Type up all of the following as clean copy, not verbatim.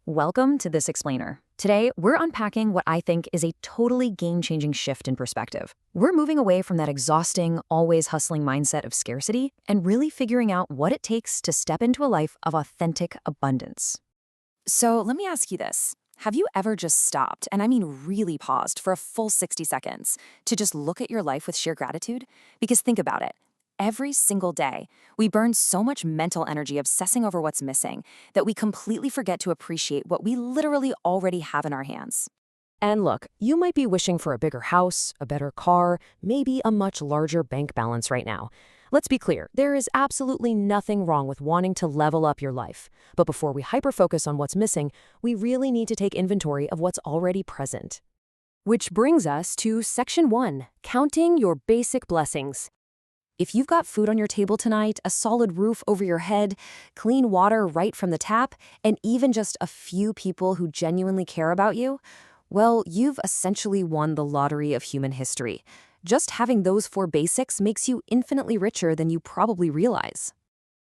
Welcome to This Explainer. Today, we're unpacking what I think is a totally game-changing shift in perspective. We're moving away from that exhausting, always hustling mindset of scarcity and really figuring out what it takes to step into a life of authentic abundance. So let me ask you this. Have you ever just stopped, and I mean really paused for a full 60 seconds, to just look at your life with sheer gratitude? Because think about it. Every single day, we burn so much mental energy obsessing over what's missing that we completely forget to appreciate what we literally already have in our hands. And look, you might be wishing for a bigger house, a better car, maybe a much larger bank balance right now. Let's be clear, there is absolutely nothing wrong with wanting to level up your life. But before we hyper-focus on what's missing, we really need to take inventory of what's already present. Which brings us to Section 1, Counting Your Basic Blessings. If you've got food on your table tonight, a solid roof over your head, clean water right from the tap, and even just a few people who genuinely care about you, well, you've essentially won the lottery of human history. Just having those four basics makes you infinitely richer than you probably realize.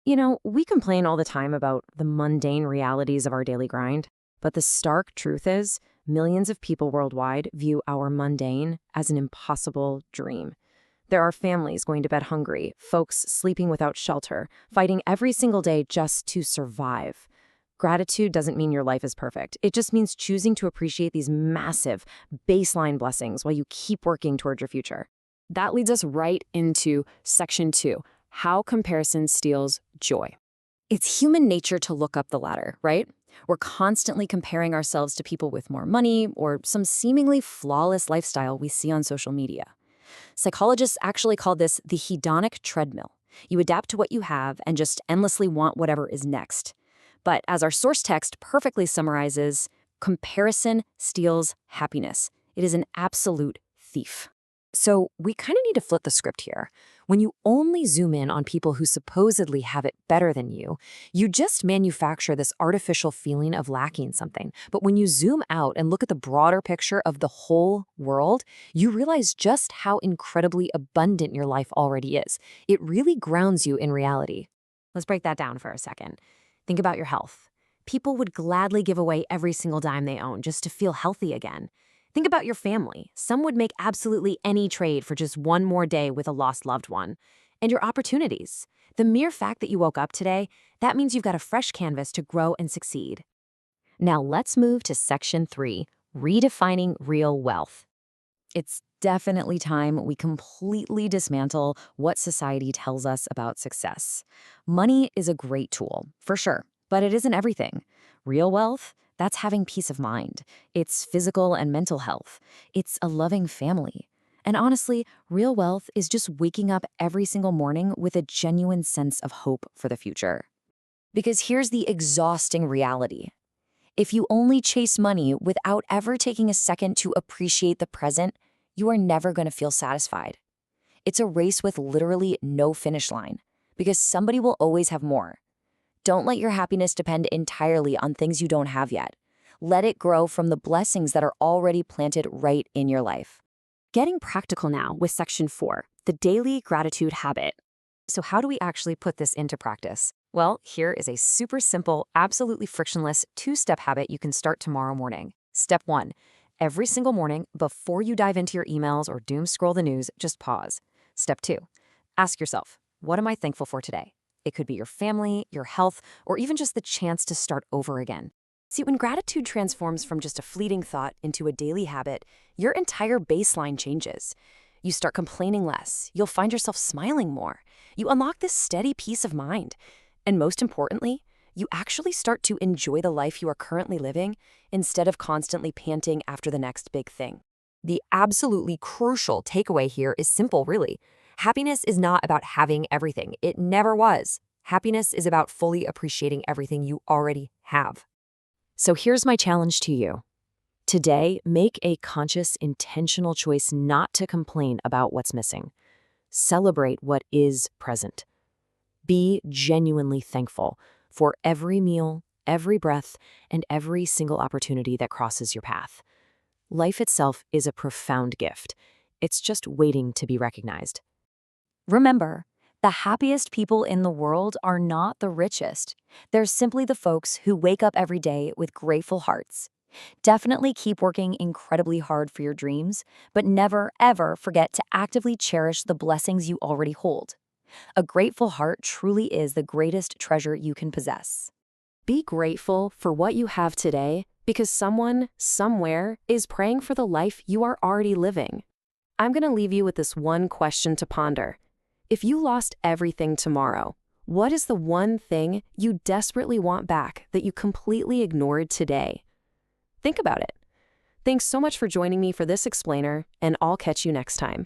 You know, we complain all the time about the mundane realities of our daily grind, but the stark truth is, millions of people worldwide view our mundane as an impossible dream. There are families going to bed hungry, folks sleeping without shelter, fighting every single day just to survive. Gratitude doesn't mean your life is perfect. It just means choosing to appreciate these massive baseline blessings while you keep working toward your future. That leads us right into Section 2, How Comparison Steals Joy. It's human nature to look up the ladder, right? We're constantly comparing ourselves to people with more money or some seemingly flawless lifestyle we see on social media. Psychologists actually call this the hedonic treadmill. You adapt to what you have and just endlessly want whatever is next. But as our source text perfectly summarizes, comparison steals happiness. It is an absolute thief. So we kind of need to flip the script here. When you only zoom in on people who supposedly have it better than you just manufacture this artificial feeling of lacking something. But when you zoom out and look at the broader picture of the whole world, you realize just how incredibly abundant your life already is. It really grounds you in reality. Let's break that down for a second. Think about your health. People would gladly give away every single dime they own just to feel healthy again. Think about your family. Some would make absolutely any trade for just one more day with a lost loved one. And your opportunities. The mere fact that you woke up today, that means you've got a fresh canvas to grow and succeed. Now let's move to Section 3, Redefining Real Wealth. It's definitely time we completely dismantle what society tells us about success. Money is a great tool, for sure, but it isn't everything. Real wealth? That's having peace of mind. It's physical and mental health. It's a loving family. And honestly, real wealth is just waking up every single morning with a genuine sense of hope for the future. Because here's the exhausting reality. If you only chase money without ever taking a second to appreciate the present, you are never going to feel satisfied. It's a race with literally no finish line, because somebody will always have more. Don't let your happiness depend entirely on things you don't have yet. Let it grow from the blessings that are already planted right in your life. Getting practical now with Section 4, the daily gratitude habit. So how do we actually put this into practice? Well, here is a super simple, absolutely frictionless two-step habit you can start tomorrow morning. Step 1. Every single morning, before you dive into your emails or doom scroll the news, just pause. Step 2. Ask yourself, what am I thankful for today? It could be your family, your health, or even just the chance to start over again. See, when gratitude transforms from just a fleeting thought into a daily habit, your entire baseline changes. You start complaining less. You'll find yourself smiling more. You unlock this steady peace of mind. And most importantly, you actually start to enjoy the life you are currently living instead of constantly panting after the next big thing. The absolutely crucial takeaway here is simple, really. Happiness is not about having everything. It never was. Happiness is about fully appreciating everything you already have. So here's my challenge to you. Today, make a conscious, intentional choice not to complain about what's missing. Celebrate what is present. Be genuinely thankful for every meal, every breath, and every single opportunity that crosses your path. Life itself is a profound gift. It's just waiting to be recognized. Remember, The happiest people in the world are not the richest. They're simply the folks who wake up every day with grateful hearts. Definitely keep working incredibly hard for your dreams, but never, ever forget to actively cherish the blessings you already hold. A grateful heart truly is the greatest treasure you can possess. Be grateful for what you have today because someone, somewhere, is praying for the life you are already living. I'm going to leave you with this one question to ponder. If you lost everything tomorrow, what is the one thing you desperately want back that you completely ignored today? Think about it. Thanks so much for joining me for this explainer, and I'll catch you next time.